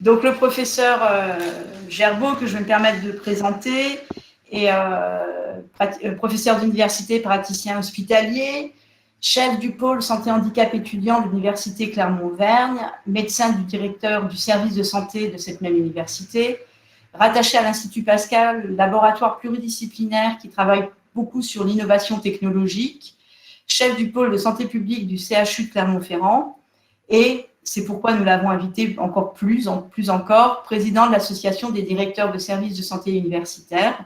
Donc, le professeur Gerbeau, que je vais me permettre de présenter, est professeur d'université, praticien hospitalier, chef du pôle santé handicap étudiant de l'université Clermont-Auvergne, médecin du directeur du service de santé de cette même université, rattaché à l'Institut Pascal, laboratoire pluridisciplinaire qui travaille beaucoup sur l'innovation technologique, chef du pôle de santé publique du CHU de Clermont-Ferrand, et c'est pourquoi nous l'avons invité encore plus encore, président de l'Association des directeurs de services de santé universitaires,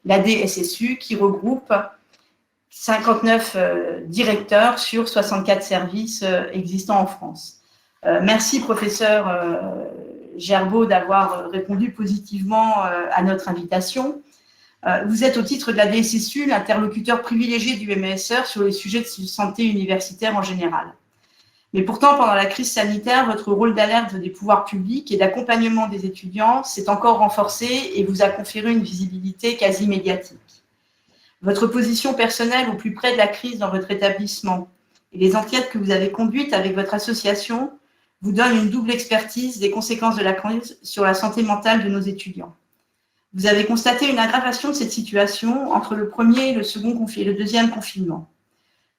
l'ADSSU, qui regroupe 59 directeurs sur 64 services existants en France. Merci, professeur Gerbeau, d'avoir répondu positivement à notre invitation. Vous êtes, au titre de la DSSU, l'interlocuteur privilégié du MSR sur les sujets de santé universitaire en général. Mais pourtant, pendant la crise sanitaire, votre rôle d'alerte des pouvoirs publics et d'accompagnement des étudiants s'est encore renforcé et vous a conféré une visibilité quasi médiatique. Votre position personnelle au plus près de la crise dans votre établissement et les enquêtes que vous avez conduites avec votre association vous donnent une double expertise des conséquences de la crise sur la santé mentale de nos étudiants. Vous avez constaté une aggravation de cette situation entre le premier et le deuxième confinement.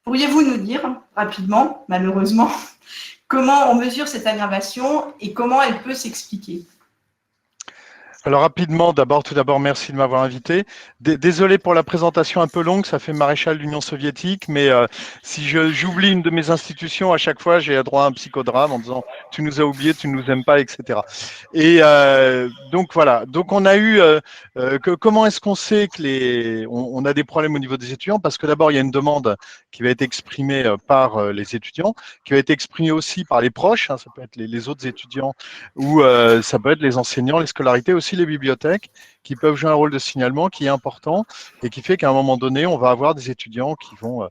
Pourriez-vous nous dire rapidement, malheureusement, comment on mesure cette aggravation et comment elle peut s'expliquer? Alors rapidement, tout d'abord, merci de m'avoir invité. Désolé pour la présentation un peu longue, ça fait maréchal de l'Union soviétique, mais si j'oublie une de mes institutions, à chaque fois, j'ai droit à un psychodrame en disant « tu nous as oubliés, tu ne nous aimes pas », etc. Et donc voilà, donc on a eu, comment est-ce qu'on sait que on a des problèmes au niveau des étudiants? Parce que d'abord, il y a une demande qui va être exprimée par les étudiants, qui va être exprimée aussi par les proches, hein, ça peut être les autres étudiants ou ça peut être les enseignants, les scolarités, aussi les bibliothèques qui peuvent jouer un rôle de signalement qui est important et qui fait qu'à un moment donné, on va avoir des étudiants qui vont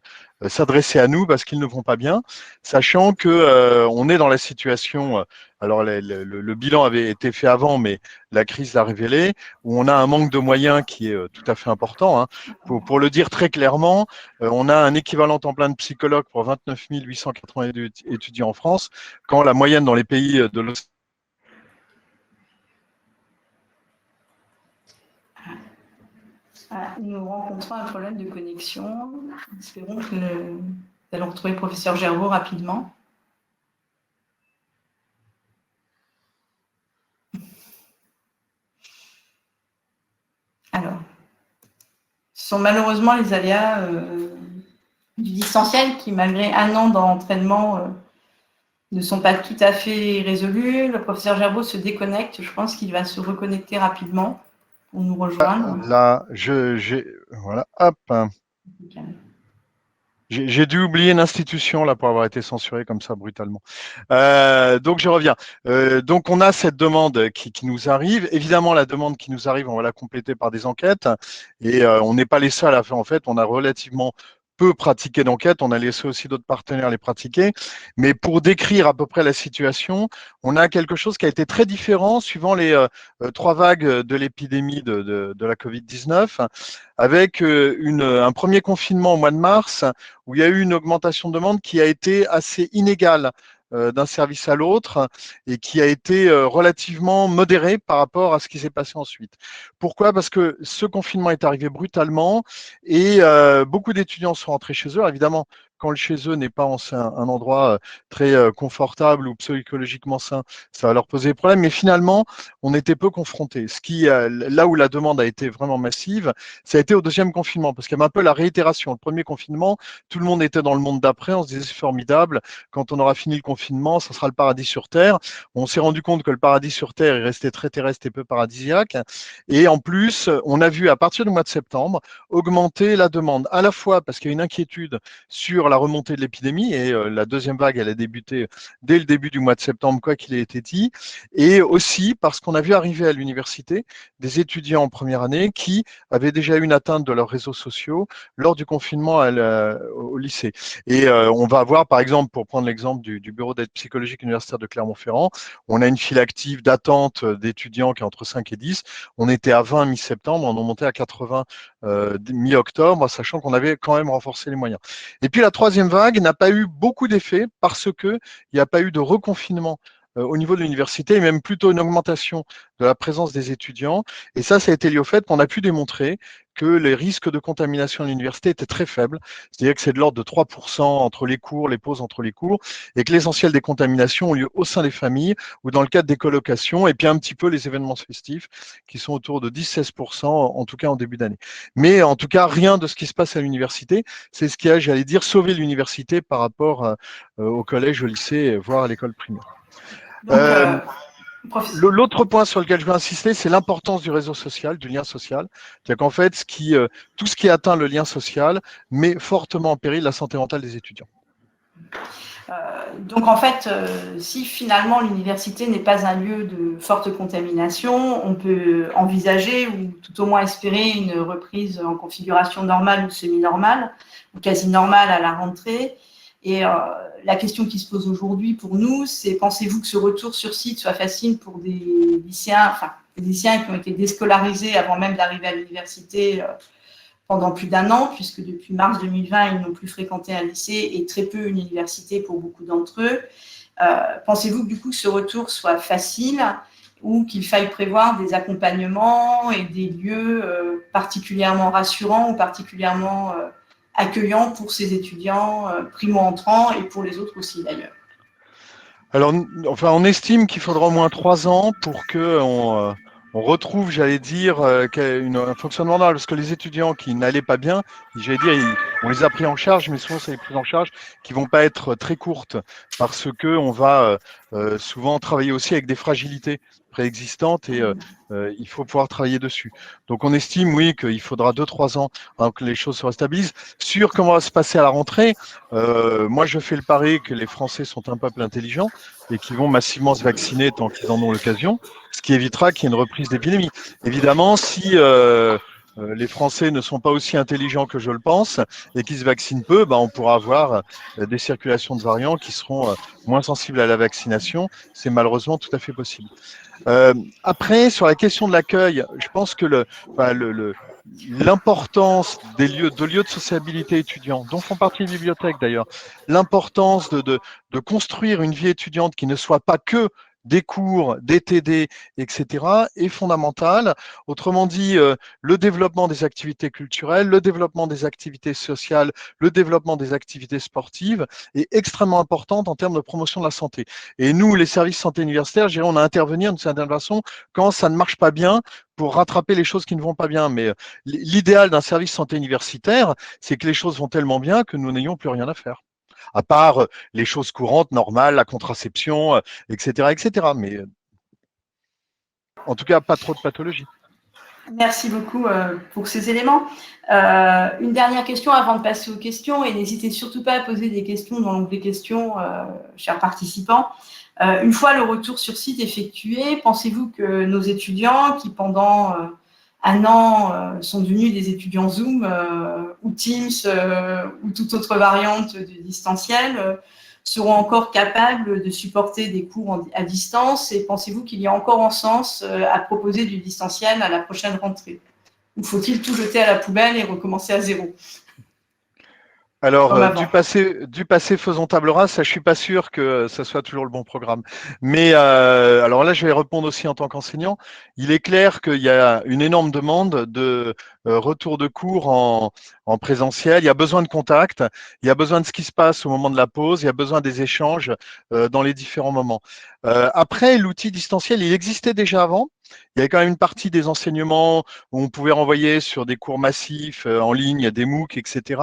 s'adresser à nous parce qu'ils ne vont pas bien, sachant que on est dans la situation, alors le bilan avait été fait avant, mais la crise l'a révélé, où on a un manque de moyens qui est tout à fait important. Hein. Pour le dire très clairement, on a un équivalent temps plein de psychologues pour 29 882 étudiants en France, quand la moyenne dans les pays de l'OCDE. Voilà, nous rencontrons un problème de connexion. Espérons que nous allons retrouver le professeur Gerbeau rapidement. Alors, ce sont malheureusement les aléas du distanciel qui, malgré un an d'entraînement, ne sont pas tout à fait résolus. Le professeur Gerbeau se déconnecte. Je pense qu'il va se reconnecter rapidement pour nous rejoindre. Là, voilà, hop. J'ai dû oublier une institution là pour avoir été censuré comme ça brutalement. Donc je reviens. Donc on a cette demande qui nous arrive. Évidemment, la demande qui nous arrive, on va la compléter par des enquêtes. Et on n'est pas les seuls à faire. En fait, on a relativement peu pratiqué d'enquête. On a laissé aussi d'autres partenaires les pratiquer. Mais pour décrire à peu près la situation, on a quelque chose qui a été très différent suivant les 3 vagues de l'épidémie de la Covid-19, avec un premier confinement au mois de mars où il y a eu une augmentation de demande qui a été assez inégale d'un service à l'autre et qui a été relativement modérée par rapport à ce qui s'est passé ensuite. Pourquoi? Parce que ce confinement est arrivé brutalement et beaucoup d'étudiants sont rentrés chez eux. Alors, évidemment, quand le chez eux n'est pas un endroit très confortable ou psychologiquement sain, ça va leur poser des problèmes. Mais finalement, on était peu confrontés. Là où la demande a été vraiment massive, ça a été au deuxième confinement, parce qu'il y avait un peu la réitération. Le premier confinement, tout le monde était dans le monde d'après, on se disait c'est formidable, quand on aura fini le confinement, ça sera le paradis sur Terre. On s'est rendu compte que le paradis sur Terre est resté très terrestre et peu paradisiaque. Et en plus, on a vu à partir du mois de septembre augmenter la demande, à la fois parce qu'il y a une inquiétude sur la remontée de l'épidémie, et la deuxième vague, elle a débuté dès le début du mois de septembre, quoi qu'il ait été dit, et aussi parce qu'on a vu arriver à l'université des étudiants en première année qui avaient déjà eu une atteinte de leurs réseaux sociaux lors du confinement au lycée. Et on va avoir, par exemple, pour prendre l'exemple du bureau d'aide psychologique universitaire de Clermont-Ferrand, on a une file active d'attente d'étudiants qui est entre 5 et 10. On était à 20 mi-septembre, on est monté à 80 mi-octobre, sachant qu'on avait quand même renforcé les moyens. Et puis la troisième vague n'a pas eu beaucoup d'effet parce qu'il n'y a pas eu de reconfinement au niveau de l'université, et même plutôt une augmentation de la présence des étudiants. Et ça a été lié au fait qu'on a pu démontrer que les risques de contamination à l'université étaient très faibles, c'est-à-dire que c'est de l'ordre de 3% entre les cours, les pauses entre les cours, et que l'essentiel des contaminations ont lieu au sein des familles ou dans le cadre des colocations, et puis un petit peu les événements festifs qui sont autour de 10-16%, en tout cas en début d'année. Mais en tout cas, rien de ce qui se passe à l'université. C'est ce qui a, j'allais dire, sauvé l'université par rapport au collège, au lycée, voire à l'école primaire. Donc, L'autre point sur lequel je veux insister, c'est l'importance du réseau social, du lien social. C'est-à-dire qu'en fait, tout ce qui atteint le lien social met fortement en péril la santé mentale des étudiants. Donc en fait, si finalement l'université n'est pas un lieu de forte contamination, on peut envisager ou tout au moins espérer une reprise en configuration normale ou semi-normale, ou quasi normale à la rentrée. Et la question qui se pose aujourd'hui pour nous, c'est pensez-vous que ce retour sur site soit facile pour des lycéens qui ont été déscolarisés avant même d'arriver à l'université pendant plus d'un an, puisque depuis mars 2020, ils n'ont plus fréquenté un lycée et très peu une université pour beaucoup d'entre eux. Pensez-vous que du coup ce retour soit facile ou qu'il faille prévoir des accompagnements et des lieux particulièrement rassurants ou particulièrement accueillants pour ces étudiants primo-entrants et pour les autres aussi d'ailleurs? Alors, enfin, on estime qu'il faudra au moins 3 ans pour qu'on on retrouve, j'allais dire, un fonctionnement normal. Parce que les étudiants qui n'allaient pas bien, j'allais dire, on les a pris en charge, mais souvent, c'est des prises en charge qui vont pas être très courtes parce que on va souvent travailler aussi avec des fragilités préexistantes et il faut pouvoir travailler dessus. Donc, on estime, oui, qu'il faudra 2-3 ans avant que les choses se restabilisent. Sur comment va se passer à la rentrée, moi, je fais le pari que les Français sont un peuple intelligent et qui vont massivement se vacciner tant qu'ils en ont l'occasion, ce qui évitera qu'il y ait une reprise d'épidémie. Évidemment, si les Français ne sont pas aussi intelligents que je le pense et qui se vaccinent peu, on pourra avoir des circulations de variants qui seront moins sensibles à la vaccination. C'est malheureusement tout à fait possible. Après, sur la question de l'accueil, je pense que l'importance des lieux de sociabilité étudiants, dont font partie les bibliothèques d'ailleurs, l'importance de construire une vie étudiante qui ne soit pas que des cours, des TD, etc., est fondamentale. Autrement dit, le développement des activités culturelles, le développement des activités sociales, le développement des activités sportives est extrêmement important en termes de promotion de la santé. Et nous, les services santé universitaire, je dirais, on a à intervenir d'une certaine façon quand ça ne marche pas bien pour rattraper les choses qui ne vont pas bien. Mais l'idéal d'un service santé universitaire, c'est que les choses vont tellement bien que nous n'ayons plus rien à faire. À part les choses courantes, normales, la contraception, etc., etc. Mais en tout cas, pas trop de pathologies. Merci beaucoup pour ces éléments. Une dernière question avant de passer aux questions, et n'hésitez surtout pas à poser des questions dans l'onglet questions, chers participants. Une fois le retour sur site effectué, pensez-vous que nos étudiants qui pendant un an sont devenus des étudiants Zoom ou Teams ou toute autre variante de distanciel seront encore capables de supporter des cours à distance, et pensez-vous qu'il y a encore un sens à proposer du distanciel à la prochaine rentrée? Ou faut-il tout jeter à la poubelle et recommencer à zéro? Alors, du passé, faisons table rase. Ça, je suis pas sûr que ça soit toujours le bon programme. Mais alors là, je vais répondre aussi en tant qu'enseignant. Il est clair qu'il y a une énorme demande de retour de cours en présentiel. Il y a besoin de contact. Il y a besoin de ce qui se passe au moment de la pause. Il y a besoin des échanges dans les différents moments. Après, l'outil distanciel, il existait déjà avant. Il y avait quand même une partie des enseignements où on pouvait renvoyer sur des cours massifs en ligne, des MOOC, etc.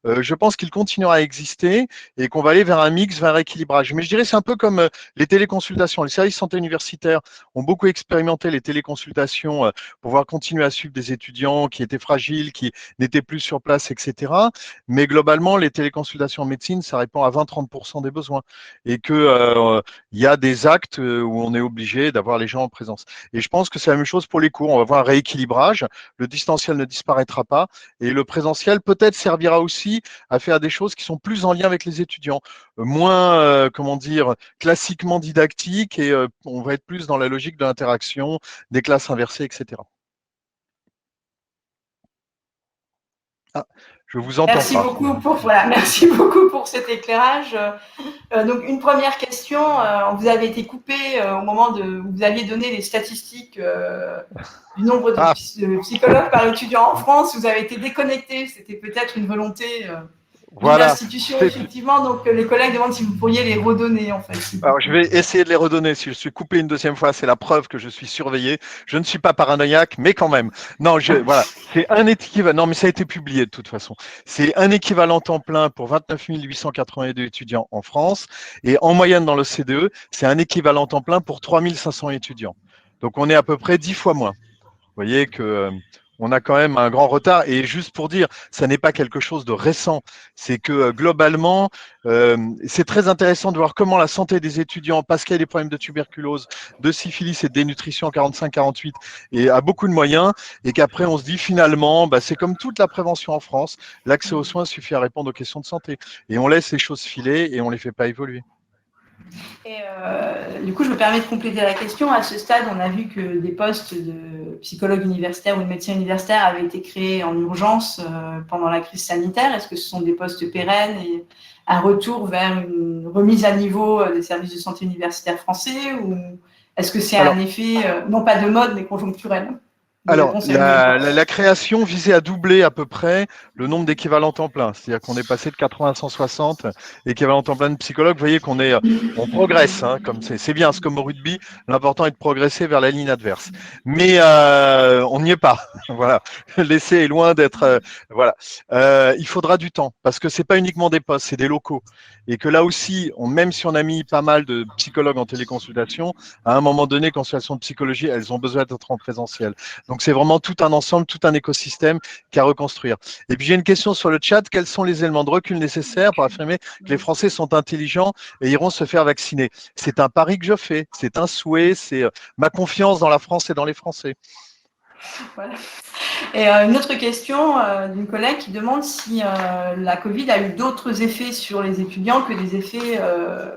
Je pense qu'il continuera à exister et qu'on va aller vers un mix, vers un équilibrage. Mais je dirais c'est un peu comme les téléconsultations. Les services santé universitaires ont beaucoup expérimenté les téléconsultations pour pouvoir continuer à suivre des étudiants qui étaient fragiles, qui n'étaient plus sur place, etc. Mais globalement, les téléconsultations en médecine, ça répond à 20-30% des besoins et que il y a des actes où on est obligé d'avoir les gens en présence. Et je pense que c'est la même chose pour les cours. On va voir un rééquilibrage. Le distanciel ne disparaîtra pas et le présentiel peut-être servira aussi à faire des choses qui sont plus en lien avec les étudiants, moins, comment dire, classiquement didactiques et on va être plus dans la logique de l'interaction, des classes inversées, etc. Ah, Je vous entends Merci pas. beaucoup merci beaucoup pour cet éclairage. Donc, une première question. Vous avez été coupé au moment où vous aviez donné les statistiques du nombre de psychologues par étudiant en France. Vous avez été déconnecté. C'était peut-être une volonté d'une Voilà. institution, effectivement. Donc, les collègues demandent si vous pourriez les redonner, en fait. Alors, je vais essayer de les redonner. Si je suis coupé une deuxième fois, c'est la preuve que je suis surveillé. Je ne suis pas paranoïaque, mais quand même. Non, voilà. C'est un équivalent. Non, mais ça a été publié de toute façon. C'est un équivalent temps plein pour 29 882 étudiants en France. Et en moyenne, dans le CDE, c'est un équivalent temps plein pour 3 500 étudiants. Donc, on est à peu près 10 fois moins. Vous voyez que on a quand même un grand retard. Et juste pour dire, ça n'est pas quelque chose de récent. C'est que globalement, c'est très intéressant de voir comment la santé des étudiants, parce qu'il y a des problèmes de tuberculose, de syphilis et de dénutrition en 45-48, et a beaucoup de moyens, et qu'après on se dit finalement, bah, c'est comme toute la prévention en France, l'accès aux soins suffit à répondre aux questions de santé. Et on laisse les choses filer et on les fait pas évoluer. Et du coup, je me permets de compléter la question. À ce stade, on a vu que des postes de psychologue universitaire ou de médecin universitaire avaient été créés en urgence pendant la crise sanitaire. Est-ce que ce sont des postes pérennes et un retour vers une remise à niveau des services de santé universitaires français, ou est-ce que c'est un effet, non pas de mode, mais conjoncturel? Alors, la création visait à doubler à peu près le nombre d'équivalents temps plein. C'est-à-dire qu'on est passé de 80 à 160 équivalents temps plein de psychologues. Vous voyez on progresse, hein, comme c'est bien. C'est comme au rugby. L'important est de progresser vers la ligne adverse. Mais on n'y est pas. Voilà. L'essai est loin d'être. Voilà. Il faudra du temps parce que c'est pas uniquement des postes, c'est des locaux. Et que là aussi, même si on a mis pas mal de psychologues en téléconsultation, à un moment donné, consultation de psychologie, elles ont besoin d'être en présentiel. Donc, c'est vraiment tout un ensemble, tout un écosystème qu'à reconstruire. Et puis, j'ai une question sur le chat. Quels sont les éléments de recul nécessaires pour affirmer que les Français sont intelligents et iront se faire vacciner? C'est un pari que je fais. C'est un souhait. C'est ma confiance dans la France et dans les Français. Voilà. Et une autre question d'une collègue qui demande si la Covid a eu d'autres effets sur les étudiants que des effets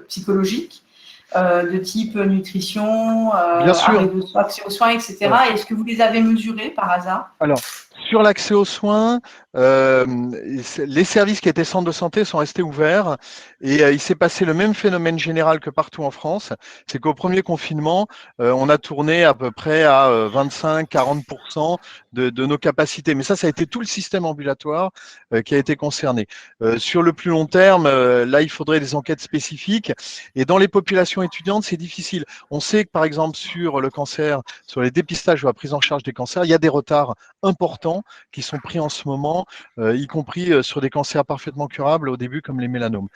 psychologiques. De type nutrition, arrêt de soins, accès aux soins, etc. Ouais. Est-ce que vous les avez mesurés par hasard? Alors, sur l'accès aux soins, les services qui étaient centres de santé sont restés ouverts et il s'est passé le même phénomène général que partout en France. C'est qu'au premier confinement, on a tourné à peu près à 25-40% de nos capacités. Mais ça a été tout le système ambulatoire qui a été concerné. Sur le plus long terme, là, il faudrait des enquêtes spécifiques. Et dans les populations étudiantes, c'est difficile. On sait que, par exemple, sur le cancer, sur les dépistages ou la prise en charge des cancers, il y a des retards importants qui sont pris en ce moment, y compris sur des cancers parfaitement curables au début comme les mélanomes.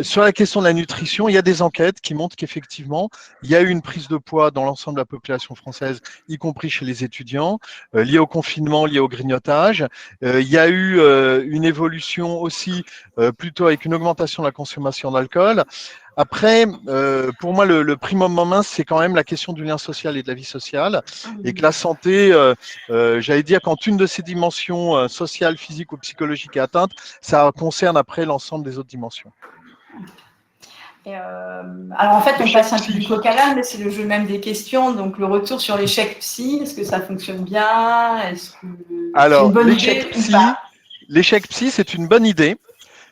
Sur la question de la nutrition, il y a des enquêtes qui montrent qu'effectivement, il y a eu une prise de poids dans l'ensemble de la population française, y compris chez les étudiants, liée au confinement, liée au grignotage. Il y a eu une évolution aussi plutôt avec une augmentation de la consommation d'alcool. Après, pour moi, le primum moment, c'est quand même la question du lien social et de la vie sociale. Et que la santé, j'allais dire, quand une de ces dimensions sociales, physiques ou psychologiques est atteinte, ça concerne après l'ensemble des autres dimensions. Et alors en fait, on passe un peu du coq à l'âne, mais c'est le jeu même des questions. Donc le retour sur l'échec psy, est-ce que ça fonctionne bien? Est-ce que alors, c'est une bonne idée ou pas? L'échec psy, c'est une bonne idée.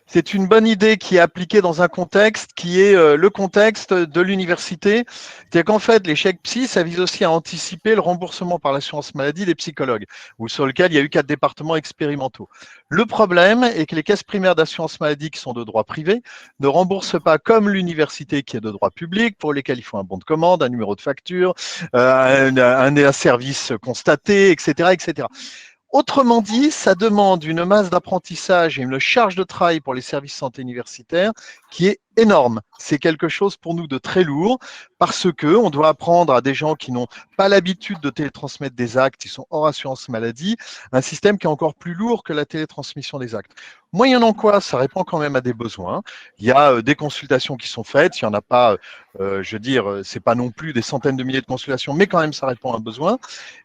C'est une bonne idée qui est appliquée dans un contexte qui est le contexte de l'université. C'est-à-dire qu'en fait, l'échec psy, ça vise aussi à anticiper le remboursement par l'assurance maladie des psychologues, ou sur lequel il y a eu 4 départements expérimentaux. Le problème est que les caisses primaires d'assurance maladie qui sont de droit privé ne remboursent pas comme l'université qui est de droit public, pour lesquels il faut un bon de commande, un numéro de facture, un service constaté, etc., etc. Autrement dit, ça demande une masse d'apprentissage et une charge de travail pour les services santé universitaires qui est énorme. C'est quelque chose pour nous de très lourd parce que on doit apprendre à des gens qui n'ont pas l'habitude de télétransmettre des actes, qui sont hors assurance maladie, un système qui est encore plus lourd que la télétransmission des actes. Moyennant quoi, ça répond quand même à des besoins. Il y a des consultations qui sont faites, il n'y en a pas, je veux dire, c'est pas non plus des centaines de milliers de consultations, mais quand même ça répond à un besoin.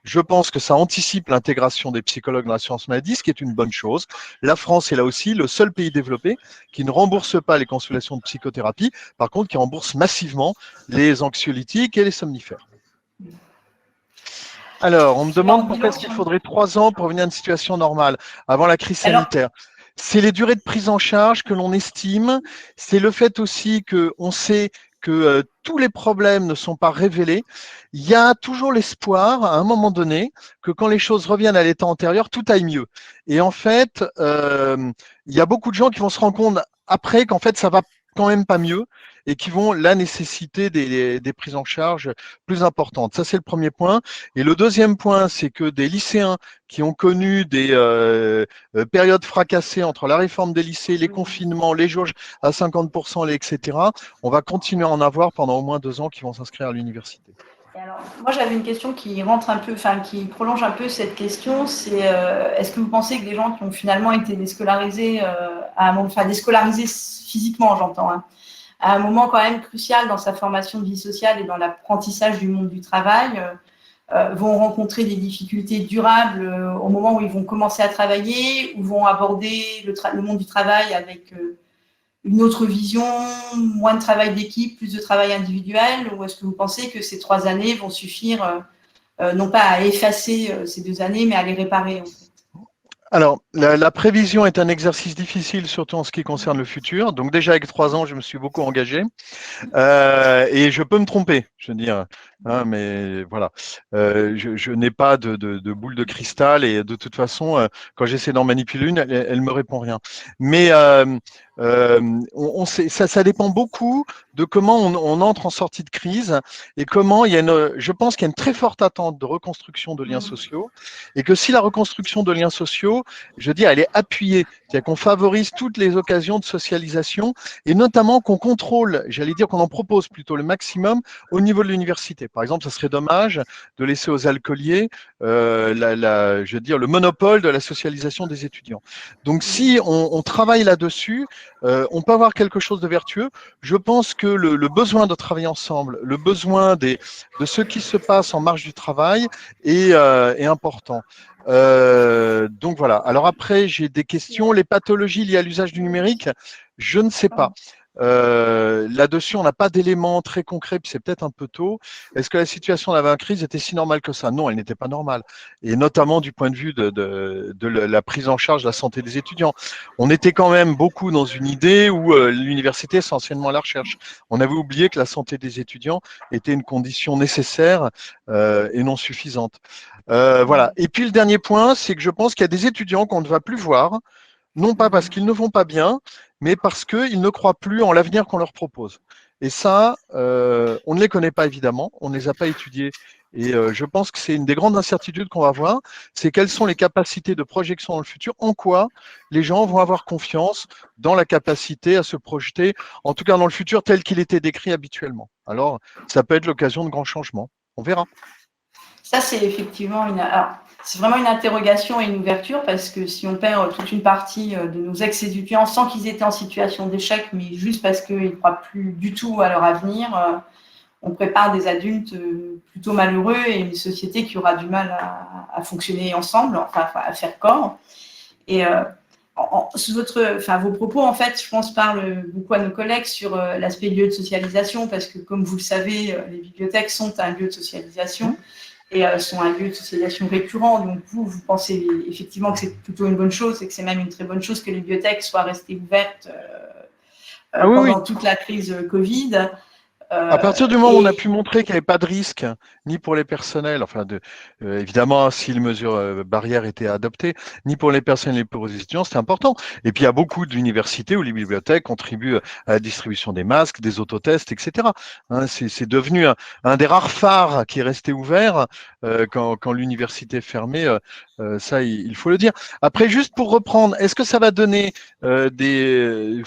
Je pense que ça anticipe l'intégration des psychologues dans l'assurance maladie, ce qui est une bonne chose. La France est là aussi le seul pays développé qui ne rembourse pas les consultations de psychothérapie, par contre qui rembourse massivement les anxiolytiques et les somnifères. Alors, on me Bilan, demande pourquoi bilan est-ce qu'il sur... faudrait 3 ans pour revenir à une situation normale avant la crise Alors, sanitaire. C'est les durées de prise en charge que l'on estime. C'est le fait aussi qu'on sait que tous les problèmes ne sont pas révélés. Il y a toujours l'espoir, à un moment donné, que quand les choses reviennent à l'état antérieur, tout aille mieux. Et en fait, il y a beaucoup de gens qui vont se rendre compte après qu'en fait, ça va quand même pas mieux et qui vont la nécessiter des prises en charge plus importantes. Ça, c'est le premier point. Et le deuxième point, c'est que des lycéens qui ont connu des périodes fracassées entre la réforme des lycées, les confinements, les jauges à 50%, etc., on va continuer à en avoir pendant au moins 2 ans qui vont s'inscrire à l'université. Alors, moi, j'avais une question qui rentre un peu, enfin, qui prolonge un peu cette question. C'est est-ce que vous pensez que des gens qui ont finalement été déscolarisés à un moment, enfin déscolarisés physiquement, j'entends, hein, à un moment quand même crucial dans sa formation de vie sociale et dans l'apprentissage du monde du travail, vont rencontrer des difficultés durables au moment où ils vont commencer à travailler, ou vont aborder le monde du travail avec une autre vision, moins de travail d'équipe, plus de travail individuel, ou est-ce que vous pensez que ces 3 années vont suffire, non pas à effacer ces 2 années, mais à les réparer en fait? Alors, la prévision est un exercice difficile, surtout en ce qui concerne le futur. Donc déjà, avec 3 ans, je me suis beaucoup engagé. Et je peux me tromper, je veux dire, hein, mais voilà. Je n'ai pas de boule de cristal et de toute façon, quand j'essaie d'en manipuler une, elle me répond rien. Mais on sait, ça dépend beaucoup de comment on entre en sortie de crise et comment il y a je pense qu'il y a une très forte attente de reconstruction de liens sociaux et que si la reconstruction de liens sociaux, je dis, elle est appuyée, c'est-à-dire qu'on favorise toutes les occasions de socialisation et notamment qu'on contrôle, j'allais dire qu'on en propose plutôt le maximum au niveau de l'université. Par exemple, ça serait dommage de laisser aux alcooliers je veux dire, le monopole de la socialisation des étudiants. Donc, si on travaille là-dessus, on peut avoir quelque chose de vertueux. Je pense que le besoin de travailler ensemble, le besoin de ce qui se passe en marge du travail est important. Donc voilà. Alors après, j'ai des questions. Les pathologies liées à l'usage du numérique, je ne sais pas. Là-dessus, on n'a pas d'éléments très concrets, puis c'est peut-être un peu tôt. Est-ce que la situation d'avant la crise était si normale que ça? Non, elle n'était pas normale. Et notamment du point de vue de la prise en charge de la santé des étudiants. On était quand même beaucoup dans une idée où l'université est essentiellement à la recherche. On avait oublié que la santé des étudiants était une condition nécessaire et non suffisante. Voilà. Et puis le dernier point, c'est que je pense qu'il y a des étudiants qu'on ne va plus voir, non pas parce qu'ils ne vont pas bien, mais parce qu'ils ne croient plus en l'avenir qu'on leur propose. Et ça, on ne les connaît pas évidemment, on ne les a pas étudiés. Et je pense que c'est une des grandes incertitudes qu'on va avoir, c'est quelles sont les capacités de projection dans le futur, en quoi les gens vont avoir confiance dans la capacité à se projeter, en tout cas dans le futur tel qu'il était décrit habituellement. Alors, ça peut être l'occasion de grands changements. On verra. Ça, c'est effectivement c'est vraiment une interrogation et une ouverture parce que si on perd toute une partie de nos ex-étudiants sans qu'ils étaient en situation d'échec, mais juste parce qu'ils ne croient plus du tout à leur avenir, on prépare des adultes plutôt malheureux et une société qui aura du mal à fonctionner ensemble, enfin à faire corps. Et vos propos, en fait, je pense, parlent beaucoup à nos collègues sur l'aspect lieu de socialisation parce que, comme vous le savez, les bibliothèques sont un lieu de socialisation et sont un lieu de socialisation récurrent. Donc, vous pensez effectivement que c'est plutôt une bonne chose et que c'est même une très bonne chose que les bibliothèques soient restées ouvertes Ah oui, oui. pendant toute la crise Covid. À partir du moment où on a Et pu montrer qu'il n'y avait pas de risque, ni pour les personnels, enfin évidemment si les mesures barrières étaient adoptées, ni pour les personnels ni pour les étudiants, c'était important. Et puis il y a beaucoup d'universités où les bibliothèques contribuent à la distribution des masques, des autotests, etc. Hein, c'est devenu un des rares phares qui est resté ouvert quand l'université est fermée. Ça, il faut le dire. Après, juste pour reprendre, est-ce que ça va donner des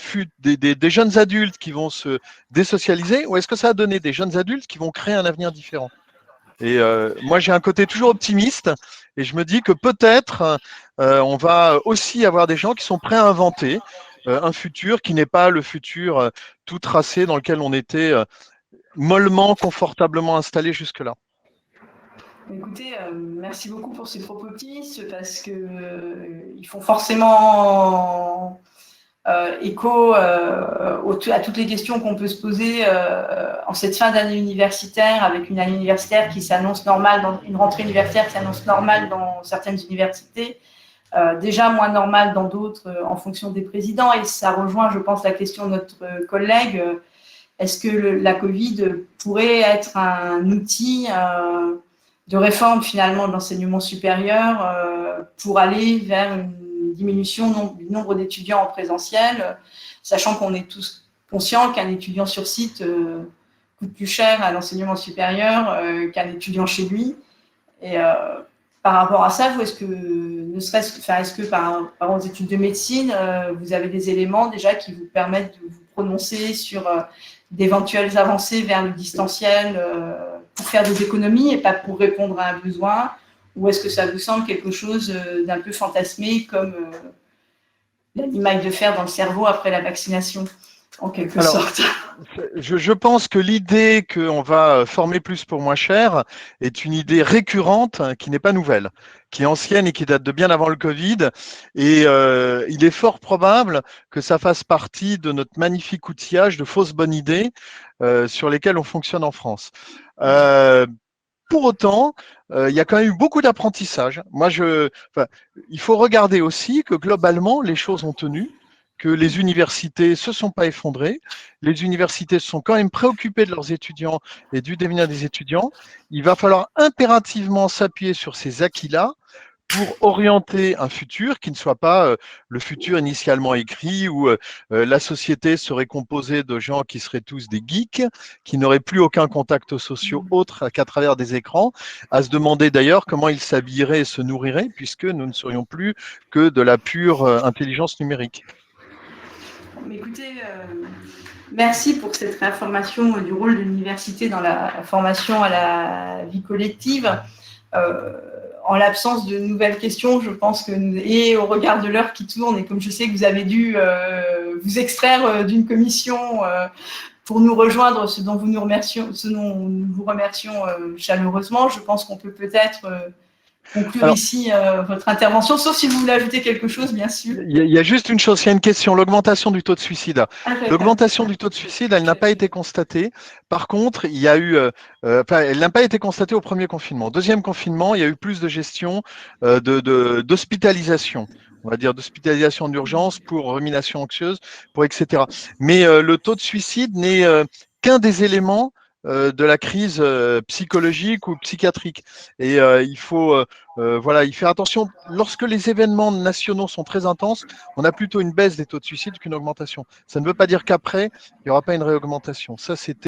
jeunes adultes qui vont se désocialiser ou est-ce que ça a donné des jeunes adultes qui vont créer un avenir différent? Et moi, j'ai un côté toujours optimiste et je me dis que peut-être on va aussi avoir des gens qui sont prêts à inventer un futur qui n'est pas le futur tout tracé dans lequel on était mollement, confortablement installé jusque-là. écoutez, merci beaucoup pour ces propos optimistes parce que ils font forcément écho à toutes les questions qu'on peut se poser en cette fin d'année universitaire, avec une année universitaire qui s'annonce normale, une rentrée universitaire qui s'annonce normale dans certaines universités, déjà moins normale dans d'autres en fonction des présidents. Et ça rejoint, je pense, la question de notre collègue. Est-ce que la Covid pourrait être un outil de réforme finalement de l'enseignement supérieur pour aller vers une diminution du nombre d'étudiants en présentiel, sachant qu'on est tous conscients qu'un étudiant sur site coûte plus cher à l'enseignement supérieur qu'un étudiant chez lui. Et par rapport à ça, est-ce que par rapport aux études de médecine, vous avez des éléments déjà qui vous permettent de vous prononcer sur d'éventuelles avancées vers le distanciel pour faire des économies et pas pour répondre à un besoin, ou est-ce que ça vous semble quelque chose d'un peu fantasmé comme l'animal de fer dans le cerveau après la vaccination, en quelque sorte? Je pense que l'idée qu'on va former plus pour moins cher est une idée récurrente qui n'est pas nouvelle, qui est ancienne et qui date de bien avant le Covid. Et il est fort probable que ça fasse partie de notre magnifique outillage de fausses bonnes idées sur lesquelles on fonctionne en France. Pour autant, il y a quand même eu beaucoup d'apprentissage. Il faut regarder aussi que globalement, les choses ont tenu, que les universités se sont pas effondrées. Les universités se sont quand même préoccupées de leurs étudiants et du devenir des étudiants. Il va falloir impérativement s'appuyer sur ces acquis-là pour orienter un futur qui ne soit pas le futur initialement écrit où la société serait composée de gens qui seraient tous des geeks, qui n'auraient plus aucun contact social autre qu'à travers des écrans, à se demander d'ailleurs comment ils s'habilleraient et se nourriraient, puisque nous ne serions plus que de la pure intelligence numérique. Écoutez, merci pour cette réinformation du rôle de l'université dans la formation à la vie collective. En l'absence de nouvelles questions, je pense que et au regard de l'heure qui tourne, et comme je sais que vous avez dû vous extraire d'une commission pour nous rejoindre, ce dont nous vous remercions chaleureusement, je pense qu'on peut peut-être conclure ici votre intervention, sauf si vous voulez ajouter quelque chose, bien sûr. Il y a juste une chose, il y a une question, l'augmentation du taux de suicide. L'augmentation du taux de suicide, elle n'a pas été constatée. Par contre, il y a eu, elle n'a pas été constatée au premier confinement. Au deuxième confinement, il y a eu plus de gestion d'hospitalisation. On va dire d'hospitalisation d'urgence pour rumination anxieuse, pour etc. Mais le taux de suicide n'est qu'un des éléments de la crise psychologique ou psychiatrique. Et il faut y faire attention. Lorsque les événements nationaux sont très intenses, on a plutôt une baisse des taux de suicide qu'une augmentation. Ça ne veut pas dire qu'après, il n'y aura pas une réaugmentation. Ça, c'était